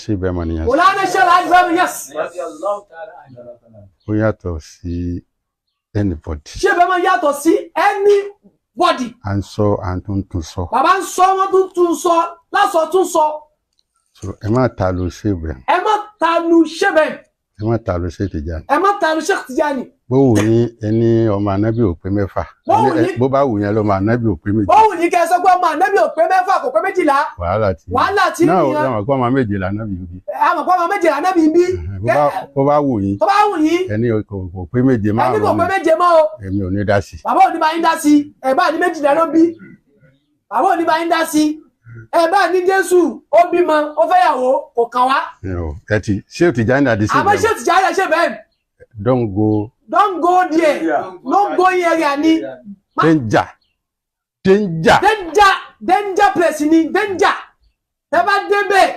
Sheikh Ibrahim Niyas. Maulana Sheikh Alhaji Ibrahim Niyas. Ó yàtọ̀ sí anybody. Sheikh Ibrahim yàtọ̀ sí anybody. À ń sọ à ń tún sọ. Bàbá ń sọ wọ́n tún sọ lásọ tún sọ. So ẹ má ta lu Sheikh Ibrahim. Ẹ má tanu Sheikh Ibrahim. Ẹ má ta lu Sheikh Tijani. Ẹ má tanu Sheikh Tijani. Bó wù yín ẹni ọmọ Ànábì ò pé mẹ́fà. Bó bá wù yín lọ́mọ Ànábì ò pé méjì. Bó wù yín kẹ́ sọ pé ọmọ Ànábì ò pé mẹ́fà kò pé méjìlá. Wàhálà tí nìyẹn. náà ọmọ kọ́ ọmọ méjìlá Ànábì bí. Àmọ̀ pé ọmọ méjìlá Ànábì bí. Bó bá wù yín. Tó bá wù yín. Ẹni kò pé méje máa rọ̀. Ẹni kò pé méje mọ́ o. Èmi ò ní dá sí. Bàbá ò ní bá yín dá sí. Ẹ bá ní méjìlá ló bí. Bàbá ò ní bá yín dá sí. Ẹ bá ní Jésù ó bímọ ó fẹ́ yàwó kò kàn wá. Ẹ ti Sheikh Tijani àdí sí. Àmọ́ Sheikh Tijani Sheikh Ibrahim. Don't go there. Don't go here ni. Danger place ni danger. Tẹ́ bá débẹ̀.